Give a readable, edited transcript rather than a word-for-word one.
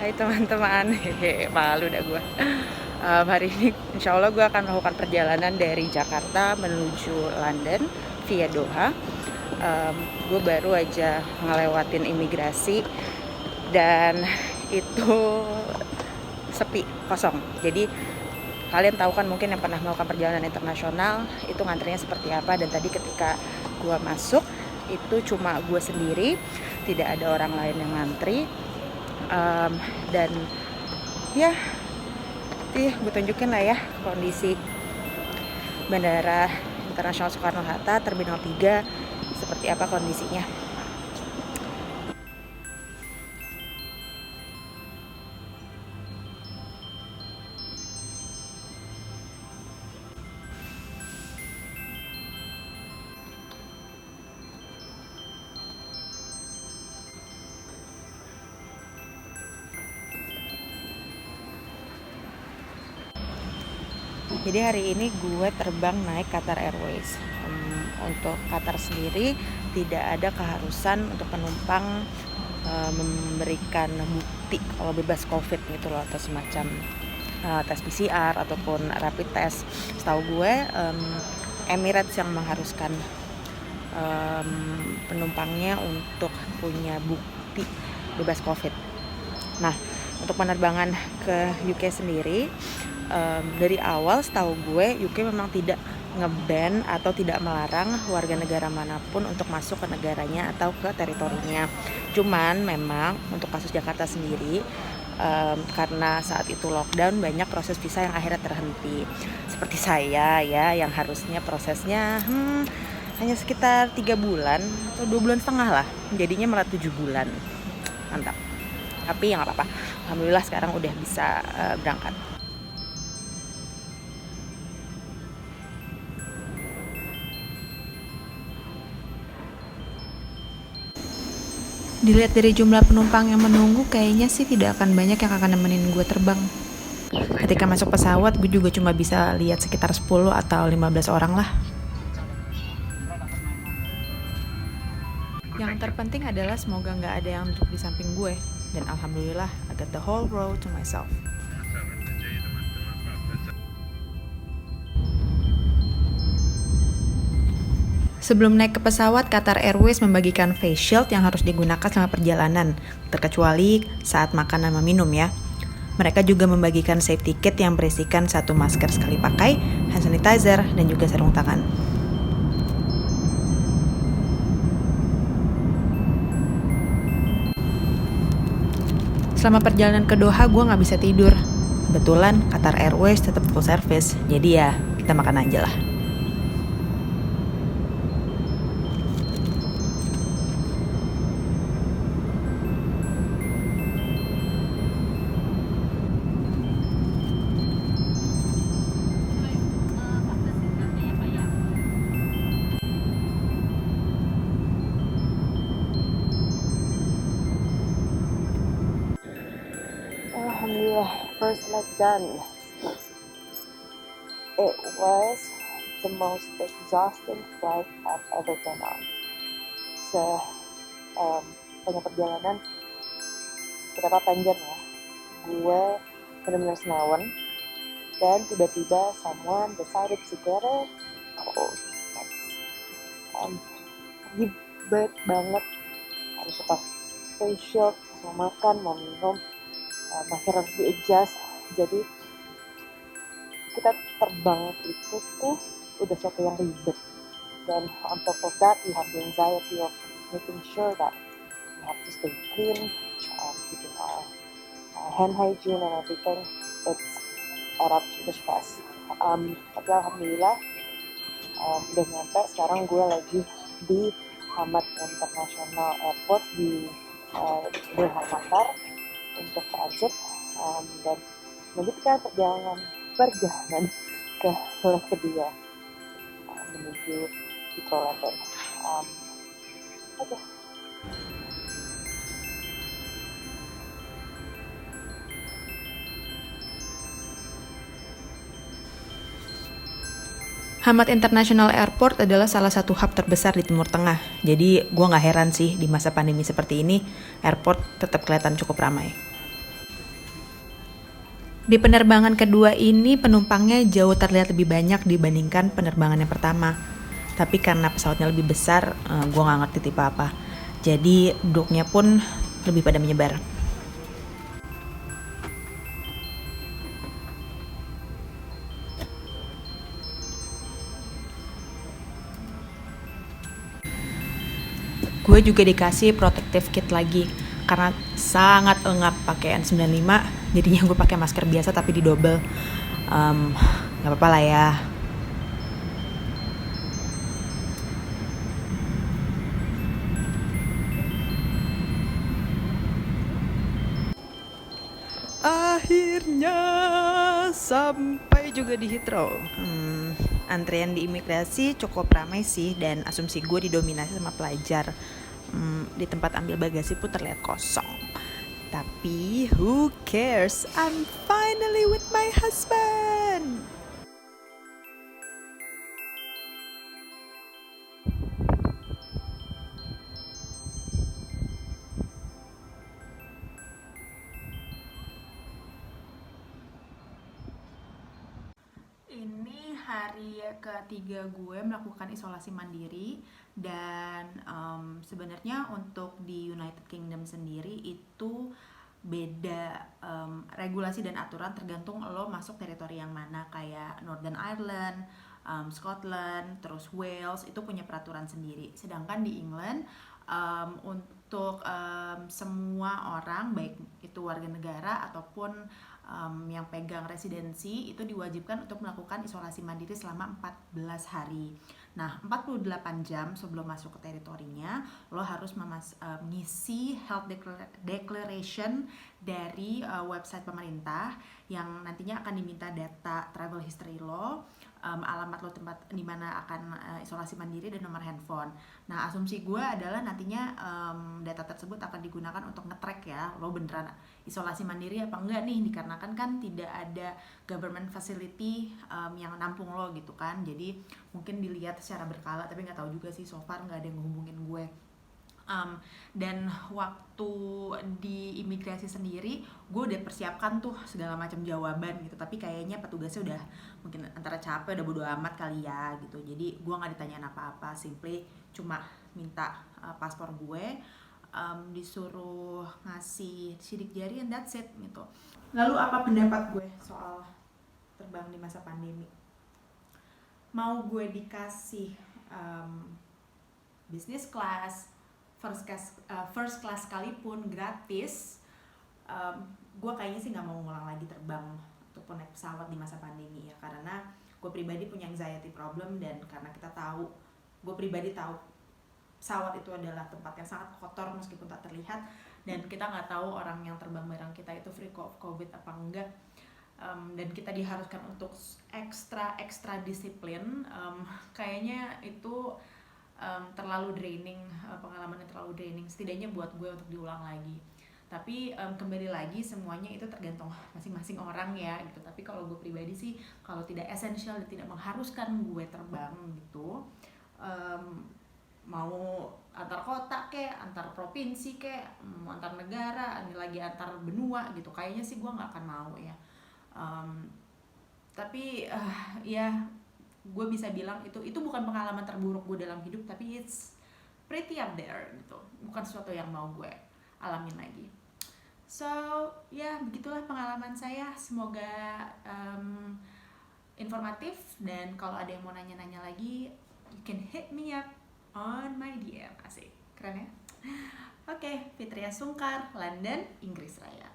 Hai teman-teman, hehe, malu dah gue. Hari ini insya Allah gue akan melakukan perjalanan dari Jakarta menuju London via Doha. Gue baru aja ngelewatin imigrasi dan itu sepi, kosong. Jadi kalian tahu kan mungkin yang pernah melakukan perjalanan internasional itu ngantrinya seperti apa. Dan tadi ketika gue masuk itu cuma gue sendiri, tidak ada orang lain yang ngantri. Dan ya gue tunjukin lah ya kondisi Bandara Internasional Soekarno-Hatta Terminal 3 seperti apa kondisinya. Jadi hari ini gue terbang naik Qatar Airways. Untuk Qatar sendiri tidak ada keharusan untuk penumpang memberikan bukti kalau bebas COVID gitu loh, atau semacam tes PCR ataupun rapid test. Setahu gue Emirates yang mengharuskan penumpangnya untuk punya bukti bebas COVID. Nah, untuk penerbangan ke UK sendiri, dari awal setahu gue UK memang tidak nge-ban atau tidak melarang warga negara manapun untuk masuk ke negaranya atau ke teritorinya. Cuman memang untuk kasus Jakarta sendiri, karena saat itu lockdown, banyak proses visa yang akhirnya terhenti. Seperti saya ya, yang harusnya prosesnya hanya sekitar 3 bulan atau 2 bulan setengah lah, jadinya malah 7 bulan. Mantap. Tapi ya nggak apa-apa, alhamdulillah sekarang udah bisa berangkat. Dilihat dari jumlah penumpang yang menunggu, kayaknya sih tidak akan banyak yang akan nemenin gue terbang. Ketika masuk pesawat, gue juga cuma bisa lihat sekitar 10 atau 15 orang lah. Yang terpenting adalah semoga nggak ada yang duduk di samping gue. Dan alhamdulillah, I got the whole row to myself. Sebelum naik ke pesawat, Qatar Airways membagikan face shield yang harus digunakan selama perjalanan, terkecuali saat makan dan minum ya. Mereka juga membagikan safety kit yang berisikan 1 masker sekali pakai, hand sanitizer, dan juga sarung tangan. Selama perjalanan ke Doha, gue gak bisa tidur. Kebetulan Qatar Airways tetap full service, jadi ya kita makan aja lah. Alhamdulillah, first leg done. It was the most exhausting flight I've ever been on. Banyak perjalanan, betapa panjang ya. Gue benar-benar senawan, dan tiba-tiba someone decided to get a cold. Ribet banget, harus lepas face shield, mau makan, mau minum, masih harus di-adjust. Jadi kita terbang itu tuh udah suatu yang ribet, dan on top of that you have the anxiety of making sure that you have to stay clean, keeping our hand hygiene and everything. It's add up to the stress. Tapi alhamdulillah udah nyampe. Sekarang gue lagi di Hamad International Airport di Doha, Qatar untuk transit, dan melanjutkan perjalanan ke leg kedua menuju Heathrow London. Okay. Hamad International Airport adalah salah satu hub terbesar di Timur Tengah. Jadi gue gak heran sih di masa pandemi seperti ini, airport tetap kelihatan cukup ramai. Di penerbangan kedua ini penumpangnya jauh terlihat lebih banyak dibandingkan penerbangan yang pertama. Tapi karena pesawatnya lebih besar, gue gak ngerti tipe apa. Jadi duduknya pun lebih pada menyebar. Gue juga dikasih protective kit lagi karena sangat engap pakai N95, jadinya gue pakai masker biasa tapi didobel. Nggak apa-apa lah ya. Akhirnya sampai juga di Heathrow. Antrean di imigrasi cukup ramai sih, dan asumsi gue didominasi sama pelajar. Di tempat ambil bagasi pun terlihat kosong. Tapi who cares? I'm finally with my husband. Ini hari ketiga gue melakukan isolasi mandiri, dan sebenarnya untuk di United Kingdom sendiri itu beda regulasi dan aturan tergantung lo masuk teritori yang mana. Kayak Northern Ireland, Scotland, terus Wales itu punya peraturan sendiri. Sedangkan di England untuk semua orang, baik itu warga negara ataupun yang pegang residensi, itu diwajibkan untuk melakukan isolasi mandiri selama 14 hari. Nah, 48 jam sebelum masuk ke teritorinya, lo harus mengisi health declaration dari website pemerintah yang nantinya akan diminta data travel history lo, alamat lo tempat di mana akan isolasi mandiri, dan nomor handphone. Nah, asumsi gue adalah nantinya data tersebut akan digunakan untuk nge-track ya, lo beneran isolasi mandiri apa enggak nih, dikarenakan kan tidak ada government facility yang nampung lo gitu kan. Jadi mungkin dilihat secara berkala, tapi nggak tahu juga sih, so far nggak ada yang ngehubungin gue. Dan waktu di imigrasi sendiri gue udah persiapkan tuh segala macam jawaban gitu, tapi kayaknya petugasnya udah mungkin antara capek, udah bodo amat kali ya gitu. Jadi gue nggak ditanyain apa-apa, simply cuma minta paspor gue, disuruh ngasih sidik jari, and that's it gitu. Lalu apa pendapat gue soal terbang di masa pandemi? Mau gue dikasih business class, first class sekalipun gratis, gue kayaknya sih nggak mau ngulang lagi terbang ataupun naik pesawat di masa pandemi ya, karena gue pribadi punya anxiety problem, dan karena gue pribadi tahu pesawat itu adalah tempat yang sangat kotor meskipun tak terlihat, dan kita nggak tahu orang yang terbang bareng kita itu free of COVID apa enggak. Dan kita diharuskan untuk ekstra disiplin. Kayaknya itu terlalu draining, pengalamannya terlalu draining setidaknya buat gue untuk diulang lagi. Tapi kembali lagi semuanya itu tergantung masing-masing orang ya gitu. Tapi kalau gue pribadi sih, kalau tidak esensial dan tidak mengharuskan gue terbang gitu, mau antar kota kek, antar provinsi kek, antar negara, ini lagi antar benua gitu, kayaknya sih gue nggak akan mau ya. Tapi ya gue bisa bilang itu bukan pengalaman terburuk gue dalam hidup, tapi it's pretty up there gitu, bukan sesuatu yang mau gue alamin lagi. So ya begitulah pengalaman saya, semoga informatif, dan kalau ada yang mau nanya-nanya lagi, you can hit me up on my DM. Asik, keren ya. Oke, Fitria Sungkar, London, Inggris Raya.